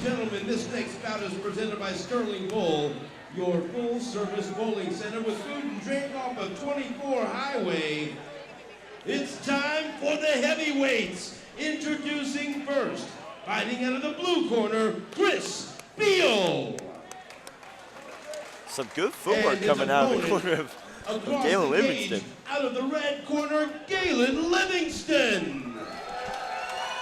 gentlemen, this next bout is presented by Sterling Bowl, your full-service bowling center with food and drink off of 24 Highway. It's time for the heavyweights. Introducing first, fighting out of the blue corner, Chris Beal. Some good footwork coming out of the corner of Galen Livingston. Out of the red corner, Galen Livingston.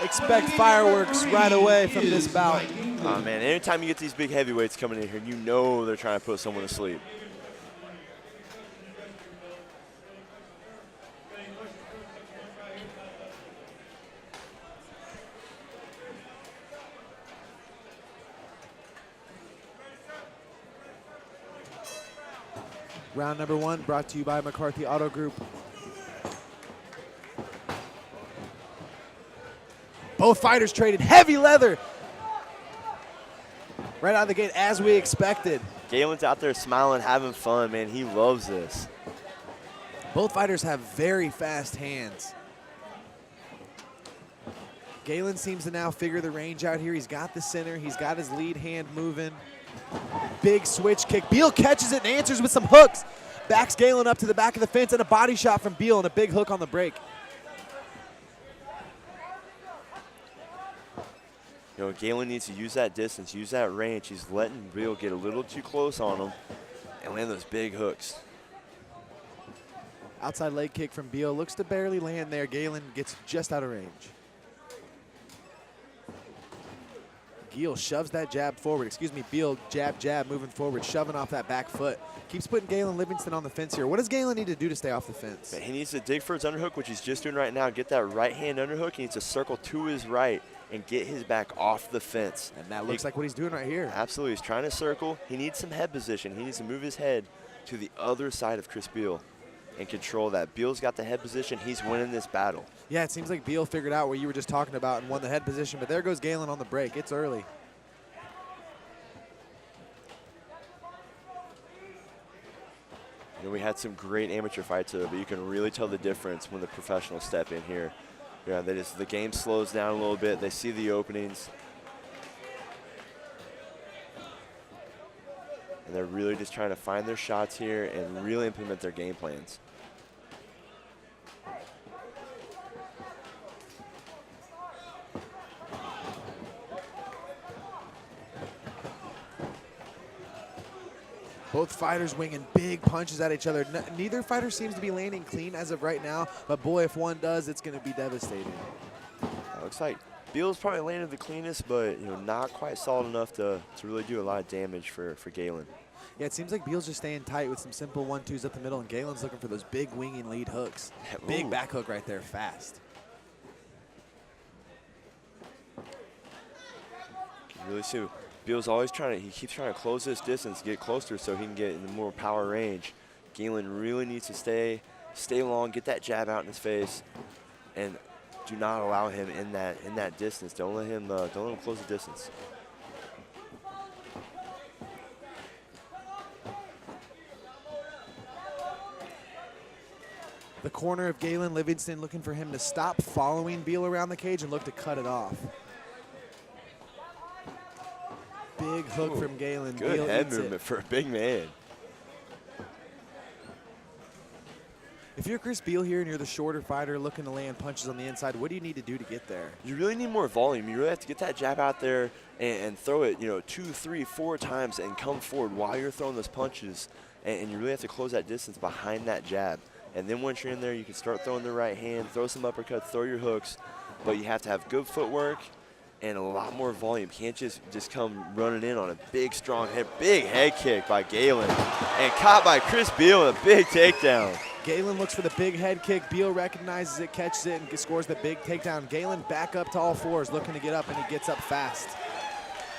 Expect fireworks right away from this bout. Oh man, anytime you get these big heavyweights coming in here, you know they're trying to put someone to sleep. Round number 1 brought to you by McCarthy Auto Group. Both fighters traded heavy leather right out of the gate, as we expected. Galen's out there smiling, having fun, man. He loves this. Both fighters have very fast hands. Galen seems to now figure the range out here. He's got the center. He's got his lead hand moving. Big switch kick. Beal catches it and answers with some hooks. Backs Galen up to the back of the fence and a body shot from Beal and a big hook on the break. You know, Galen needs to use that distance, use that range. He's letting Beal get a little too close on him and land those big hooks. Outside leg kick from Beal. Looks to barely land there. Galen gets just out of range. Beal shoves that jab forward. Beal jab, moving forward, shoving off that back foot. Keeps putting Galen Livingston on the fence here. What does Galen need to do to stay off the fence? He needs to dig for his underhook, which he's just doing right now. Get that right hand underhook. He needs to circle to his right and get his back off the fence. And that looks like what he's doing right here. Absolutely. He's trying to circle. He needs some head position. He needs to move his head to the other side of Chris Beal and control that. Beal's got the head position. He's winning this battle. Yeah, it seems like Beal figured out what you were just talking about and won the head position, but there goes Galen on the break. It's early. You know, we had some great amateur fights today, but you can really tell the difference when the professionals step in here. Yeah, the game slows down a little bit. They see the openings. And they're really just trying to find their shots here and really implement their game plans. Both fighters winging big punches at each other. Neither fighter seems to be landing clean as of right now, but boy, if one does, it's going to be devastating. Looks like Beal's probably landed the cleanest, but not quite solid enough to really do a lot of damage for Galen. Yeah, it seems like Beal's just staying tight with some simple 1-2s up the middle, and Galen's looking for those big winging lead hooks. Big back hook right there, fast. Can really see Beal's always he keeps trying to close this distance, get closer so he can get in the more power range. Galen really needs to stay long, get that jab out in his face, and do not allow him in that distance. Don't let him close the distance. The corner of Galen Livingston looking for him to stop following Beal around the cage and look to cut it off. Big hook from Galen. Good Beal head movement for a big man. If you're Chris Beal here and you're the shorter fighter looking to land punches on the inside, what do you need to do to get there? You really need more volume. You really have to get that jab out there and throw it, 2, 3, 4 times and come forward while you're throwing those punches. And you really have to close that distance behind that jab. And then once you're in there, you can start throwing the right hand, throw some uppercuts, throw your hooks. But you have to have good footwork and a lot more volume. Can't just come running in on a big, strong head. Big head kick by Galen. And caught by Chris Beal, a big takedown. Galen looks for the big head kick. Beal recognizes it, catches it, and scores the big takedown. Galen back up to all fours, looking to get up, and he gets up fast.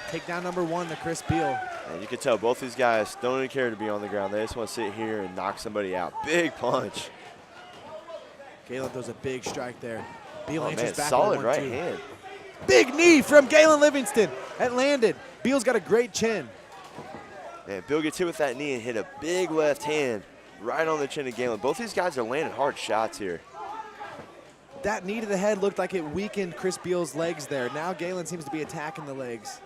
Takedown number 1 to Chris Beal. And you can tell both these guys don't even care to be on the ground. They just want to sit here and knock somebody out. Big punch. Galen throws a big strike there. Beal answers back solid with 1-2. right hand. Big knee from Galen Livingston. That landed. Beal's got a great chin. And Beal gets hit with that knee and hit a big left hand right on the chin of Galen. Both these guys are landing hard shots here. That knee to the head looked like it weakened Chris Beal's legs there. Now Galen seems to be attacking the legs.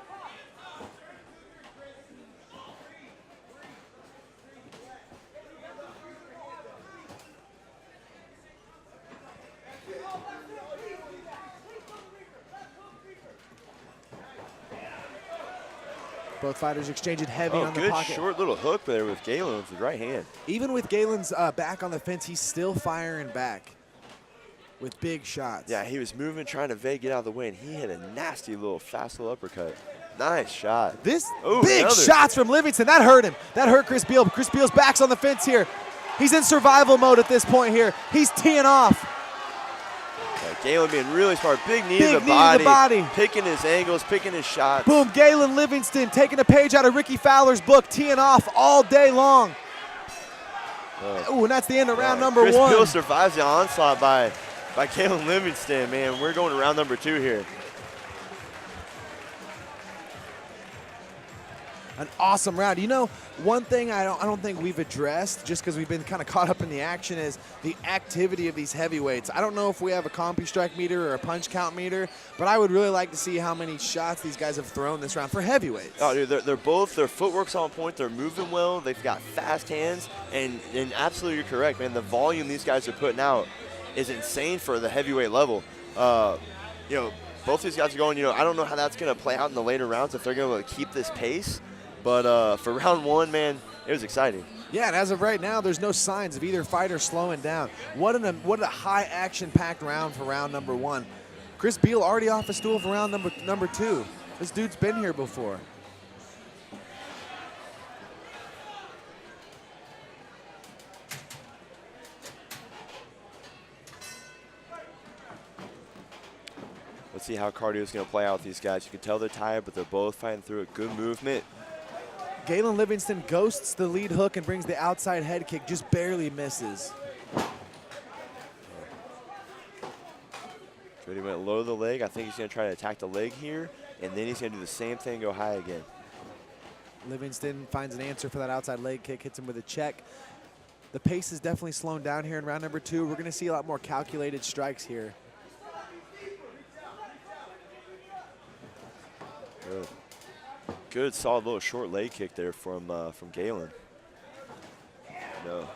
Both fighters exchanging heavy on the good pocket. short little hook there with Galen with the right hand. Even with Galen's back on the fence, he's still firing back with big shots. Yeah, he was moving, trying to get out of the way, and he hit a nasty little fast little uppercut. Nice shot. Big shots from Livingston. That hurt him. That hurt Chris Beal. Chris Beal's back's on the fence here. He's in survival mode at this point here. He's teeing off. Galen being really smart. Big knee to the body. Picking his angles, picking his shots. Boom, Galen Livingston taking a page out of Ricky Fowler's book, teeing off all day long. Ooh, and that's the end of round number Chris 1. Beal survives the onslaught by Galen Livingston, man. We're going to round number 2 here. An awesome round. You know, one thing I don't think we've addressed, just because we've been kind of caught up in the action, is the activity of these heavyweights. I don't know if we have a CompuStrike meter or a punch count meter, but I would really like to see how many shots these guys have thrown this round for heavyweights. Oh, dude, they're both, their footwork's on point. They're moving well. They've got fast hands, and absolutely you're correct, man. The volume these guys are putting out is insane for the heavyweight level. You know, both these guys are going, you know, I don't know how that's going to play out in the later rounds if they're going to keep this pace. But for round 1, man, it was exciting. Yeah, and as of right now, there's no signs of either fighter slowing down. What a high action-packed round for round number 1. Chris Beal already off a stool for round number 2. This dude's been here before. Let's see how cardio is going to play out with these guys. You can tell they're tired, but they're both fighting through it. Good movement. Galen Livingston ghosts the lead hook and brings the outside head kick, just barely misses. Cody went low to the leg. I think he's going to try to attack the leg here, and then he's going to do the same thing, go high again. Livingston finds an answer for that outside leg kick, hits him with a check. The pace is definitely slowing down here in round number 2. We're going to see a lot more calculated strikes here. Good, solid little short leg kick there from Galen. No.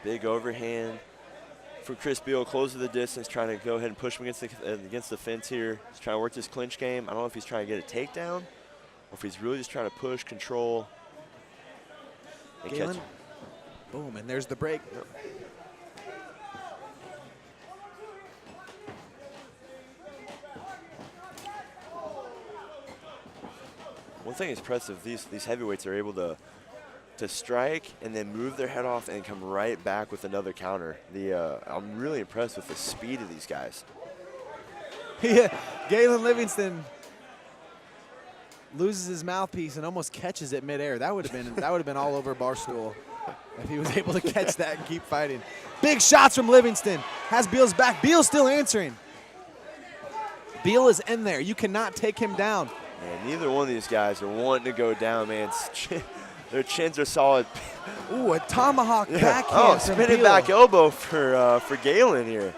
Big overhand from Chris Beal, closes the distance, trying to go ahead and push him against the fence here. He's trying to work this clinch game. I don't know if he's trying to get a takedown or if he's really just trying to push, control. Galen, boom, and there's the break. Yep. One thing is impressive, these heavyweights are able to strike and then move their head off and come right back with another counter. I'm really impressed with the speed of these guys. Yeah, Galen Livingston loses his mouthpiece and almost catches it midair. That would have been all over Barstool if he was able to catch that and keep fighting. Big shots from Livingston. Has Beal's back. Beal's still answering. Beal is in there. You cannot take him down. Man, neither one of these guys are wanting to go down, man. Their chins are solid. Ooh, a tomahawk backhand from spinning Beal. back elbow for Galen here.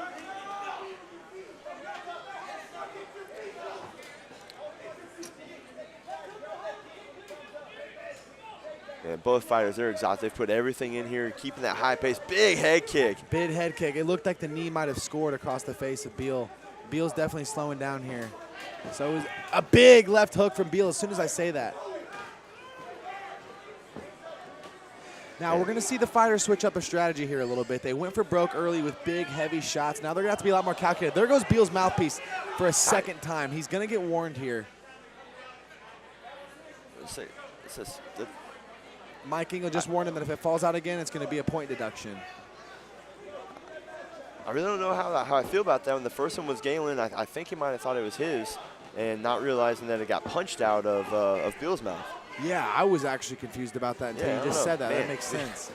And both fighters, they're exhausted. They've put everything in here, keeping that high pace. Big head kick. Big head kick. It looked like the knee might have scored across the face of Beal. Beal's definitely slowing down here. So it was a big left hook from Beal as soon as I say that. Now we're going to see the fighters switch up a strategy here a little bit. They went for broke early with big, heavy shots. Now they're going to have to be a lot more calculated. There goes Beal's mouthpiece for a second time. He's going to get warned here. Mike Engel just warned him that if it falls out again, it's going to be a point deduction. I really don't know how I feel about that. When the first one was Galen, I think he might have thought it was his and not realizing that it got punched out of Beal's mouth. Yeah, I was actually confused about that until you just said that. Man. That makes sense.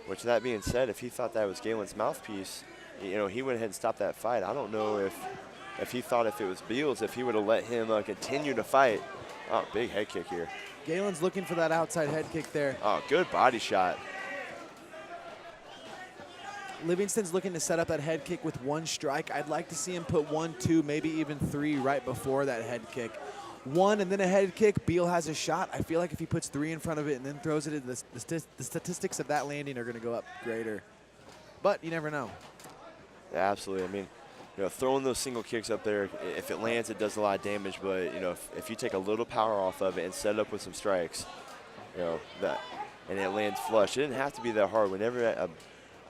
Which, that being said, if he thought that was Galen's mouthpiece, you know, he went ahead and stopped that fight. I don't know if he thought if it was Beal's, if he would have let him continue to fight. Oh, big head kick here. Galen's looking for that outside head kick there. Oh, good body shot. Livingston's looking to set up that head kick with one strike. I'd like to see him put 1, 2, maybe even 3 right before that head kick. 1 and then a head kick, Beal has a shot. I feel like if he puts 3 in front of it and then throws it, the statistics of that landing are going to go up greater. But you never know. Yeah, absolutely. I mean, throwing those single kicks up there, if it lands, it does a lot of damage. But, if you take a little power off of it and set it up with some strikes, and it lands flush, it didn't have to be that hard. Whenever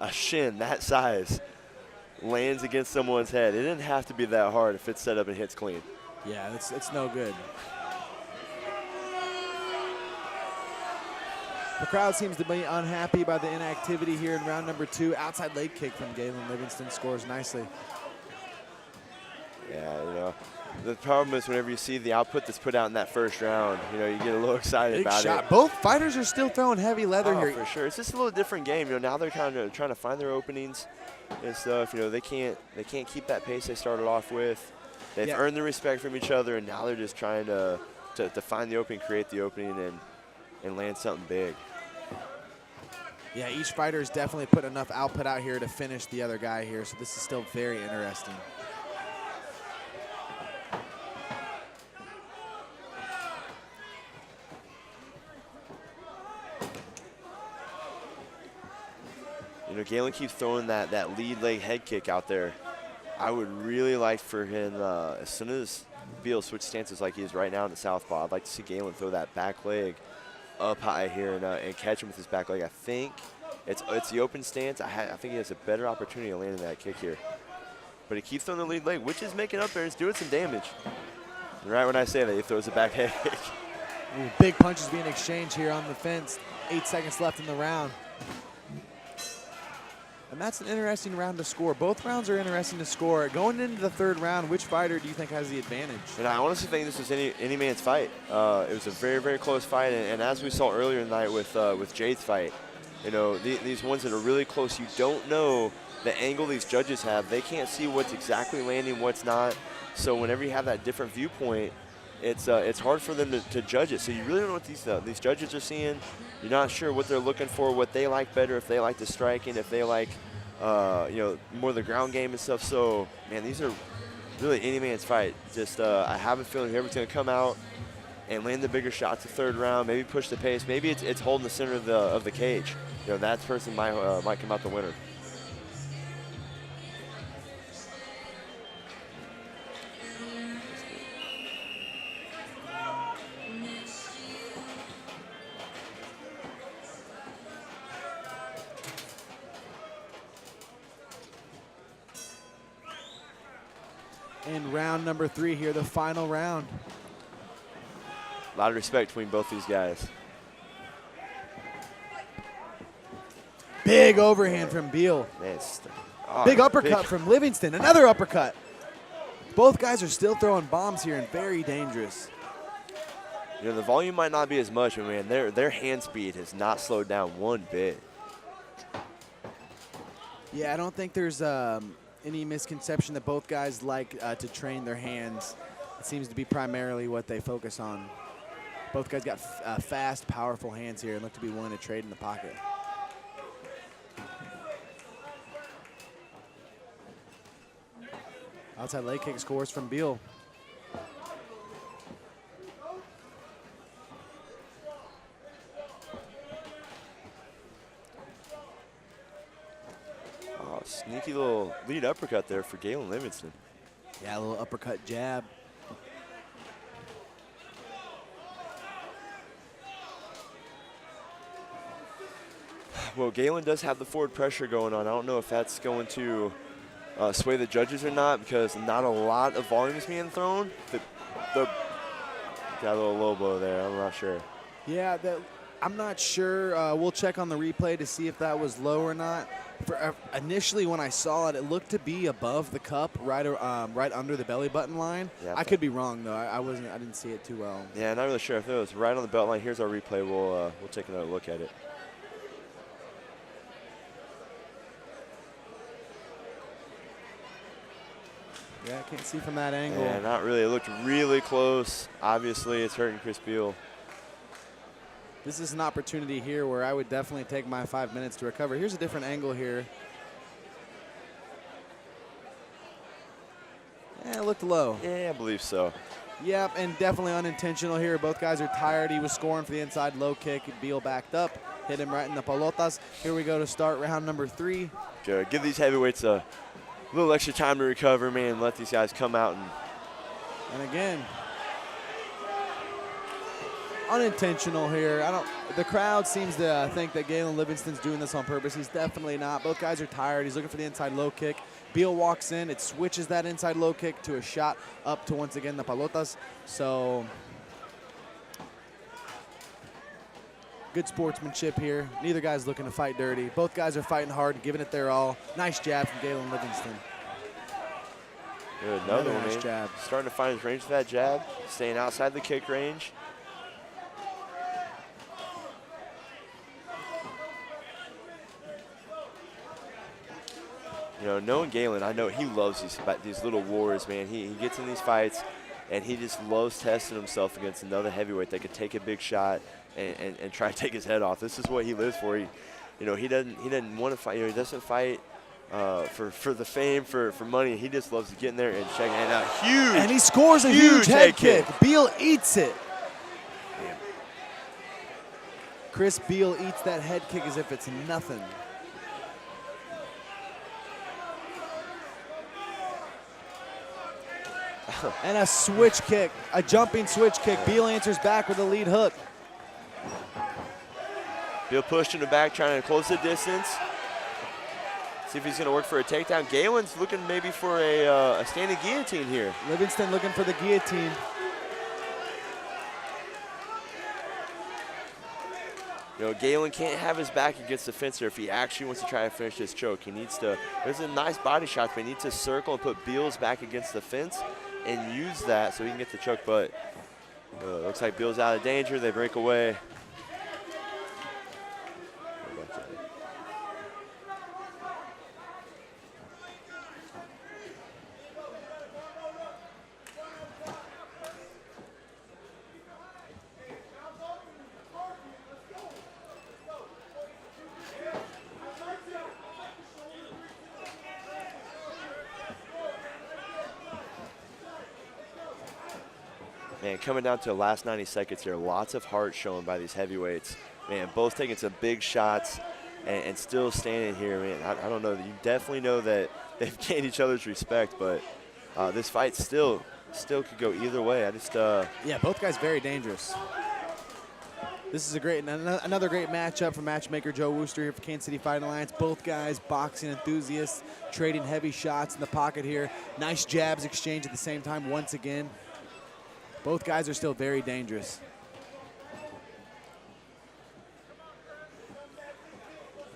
a shin that size lands against someone's head, it didn't have to be that hard if it's set up and hits clean. Yeah, it's no good. The crowd seems to be unhappy by the inactivity here in round number 2. Outside leg kick from Galen. Livingston scores nicely. Yeah, the problem is whenever you see the output that's put out in that first round, you get a little excited Big about shot. it. Both fighters are still throwing heavy leather here. For sure. It's just a little different game. Now they're kind of trying to find their openings and stuff. They can't keep that pace they started off with. They've earned the respect from each other, and now they're just trying to find the opening, create the opening, and land something big. Yeah, each fighter has definitely put enough output out here to finish the other guy here, so this is still very interesting. Galen keeps throwing that lead leg head kick out there. I would really like for him, as soon as Beal switches stances like he is right now in the southpaw, I'd like to see Galen throw that back leg up high here and catch him with his back leg. I think it's the open stance. I think he has a better opportunity of landing that kick here. But he keeps throwing the lead leg, which is making up there. It's doing some damage. And right when I say that, he throws a back head kick. Ooh, big punches being exchanged here on the fence. 8 seconds left in the round. And that's an interesting round to score. Both rounds are interesting to score. Going into the 3rd round, which fighter do you think has the advantage? And I honestly think this was any man's fight. It was a very, very close fight. And as we saw earlier in the night with Jade's fight, these ones that are really close, you don't know the angle these judges have. They can't see what's exactly landing, what's not. So whenever you have that different viewpoint, it's hard for them to judge it. So you really don't know what these judges are seeing. You're not sure what they're looking for, what they like better, if they like the striking, if they like more the ground game and stuff. So man, these are really any man's fight. Just I have a feeling whoever's going to come out and land the bigger shots the 3rd round, maybe push the pace, maybe it's holding the center of the cage. That person might come out the winner. In round number 3 here, the final round. A lot of respect between both these guys. Big overhand from Beal. Big uppercut from Livingston. Another uppercut. Both guys are still throwing bombs here and very dangerous. The volume might not be as much, but man, their hand speed has not slowed down one bit. Yeah, I don't think there's any misconception that both guys like to train their hands. It seems to be primarily what they focus on. Both guys got fast, powerful hands here and look to be willing to trade in the pocket. Outside leg kick scores from Beal. Oh, sneaky little lead uppercut there for Galen Livingston. Yeah, a little uppercut jab. Well, Galen does have the forward pressure going on. I don't know if that's going to sway the judges or not, because not a lot of volume is being thrown. Got a little low blow there. I'm not sure. Yeah, I'm not sure. We'll check on the replay to see if that was low or not. Initially, when I saw it, it looked to be above the cup, right under the belly button line. Yeah, I could be wrong though. I didn't see it too well. Yeah, not really sure if it was right on the belt line. Here's our replay. We'll take another look at it. Yeah, I can't see from that angle. Yeah, not really. It looked really close. Obviously, it's hurting Chris Beal. This is an opportunity here where I would definitely take my 5 minutes to recover. Here's a different angle here. Yeah, it looked low. Yeah, I believe so. Yep, and definitely unintentional here. Both guys are tired. He was scoring for the inside low kick. Beal backed up, hit him right in the pelotas. Here we go to start round number 3. Good. Give these heavyweights a little extra time to recover, man. Let these guys come out And again, unintentional here. The crowd seems to think that Galen Livingston's doing this on purpose. He's definitely not. Both guys are tired. He's looking for the inside low kick. Beal walks in. It switches that inside low kick to a shot up to, once again, the pelotas. So good sportsmanship here. Neither guy's looking to fight dirty. Both guys are fighting hard, giving it their all. Nice jab from Galen Livingston. good. Another one, nice man. jab. Starting to find his range with that jab, staying outside the kick range. You know, knowing Galen, I know he loves these little wars, man. He gets in these fights, and he just loves testing himself against another heavyweight that could take a big shot and try to take his head off. This is what he lives for. He doesn't want to fight. You know, he doesn't fight for the fame, for money. He just loves to get in there and check. And a huge, and he scores a huge head kick. Beal eats it. Damn. Chris Beal eats that head kick as if it's nothing. And a switch kick, a jumping switch kick. Beal answers back with a lead hook. Beal pushed in the back, trying to close the distance. See if he's going to work for a takedown. Galen's looking maybe for a standing guillotine here. Livingston looking for the guillotine. You know, Galen can't have his back against the fence here if he actually wants to try to finish this choke. He needs to, there's a nice body shot, but he needs to circle and put Beal's back against the fence and use that so he can get the choke. But looks like Beal's out of danger. They break away. Man, coming down to the last 90 seconds here, lots of heart shown by these heavyweights. Man, both taking some big shots and still standing here, man. I don't know. You definitely know that they've gained each other's respect, but this fight still could go either way. Yeah, both guys very dangerous. This is another great matchup for matchmaker Joe Wooster here for Kansas City Fighting Alliance. Both guys boxing enthusiasts, trading heavy shots in the pocket here. Nice jabs exchanged at the same time once again. Both guys are still very dangerous.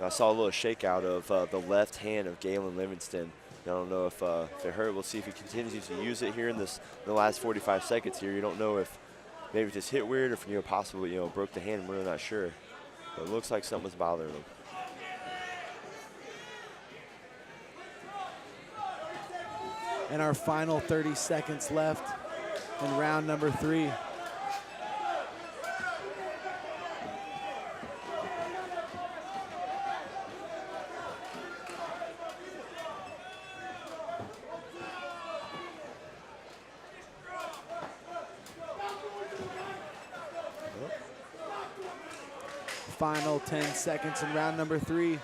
I saw a little shakeout of the left hand of Galen Livingston. I don't know if it hurt. We'll see if he continues to use it here in the last 45 seconds here. You don't know if maybe it just hit weird or if possibly broke the hand. We're really not sure. But it looks like something was bothering him. And our final 30 seconds left in round number 3. Final 10 seconds in round number 3.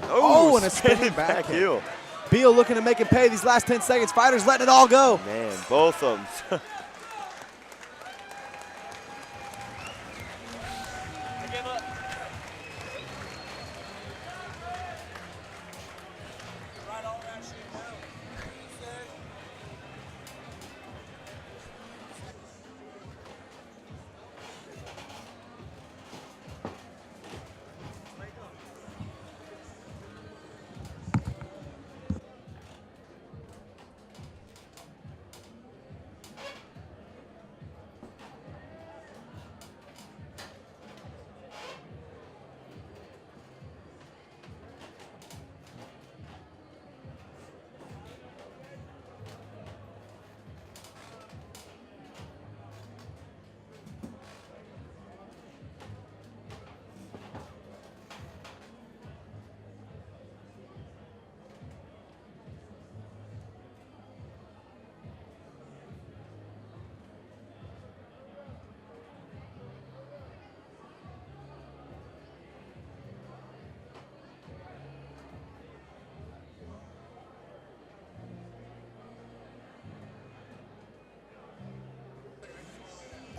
Oh, and a spinning back kick. heel. Beal looking to make it pay these last 10 seconds. Fighters letting it all go. Man, both of them.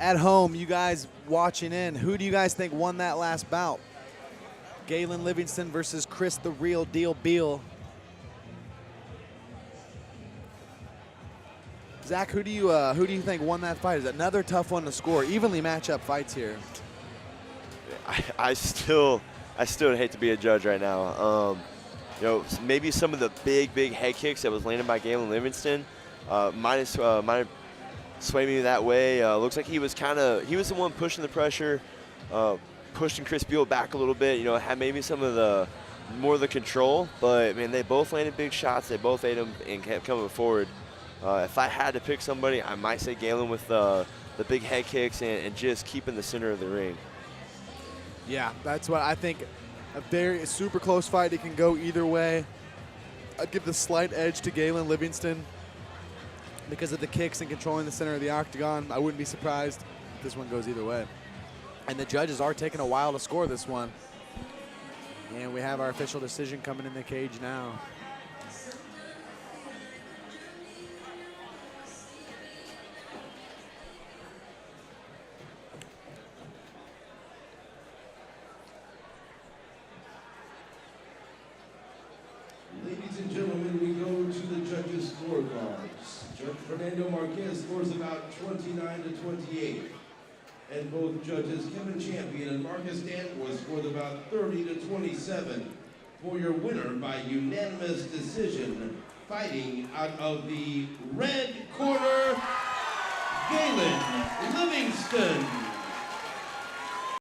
At home, you guys watching in, who do you guys think won that last bout? Galen Livingston versus Chris the Real Deal Beal. Zach, who do you think won that fight? Is another tough one to score. Evenly match up fights here. I still hate to be a judge right now. You know, maybe some of the big head kicks that was landed by Galen Livingston might sway me that way. Looks like he was the one pushing the pressure, pushing Chris Beal back a little bit. You know, had maybe some of more of the control, but man, they both landed big shots. They both ate them and kept coming forward. If I had to pick somebody, I might say Galen with the big head kicks and just keeping the center of the ring. Yeah, that's what I think. A super close fight. It can go either way. I'd give the slight edge to Galen Livingston because of the kicks and controlling the center of the octagon. I wouldn't be surprised if this one goes either way. And the judges are taking a while to score this one. And we have our official decision coming in the cage now. Ladies and gentlemen, we go to the judges' scorecards. Judge Fernando Marquez scores about 29 to 28. And both judges, Kevin Champion and Marcus Danforth, scored about 30 to 27. For your winner by unanimous decision, fighting out of the red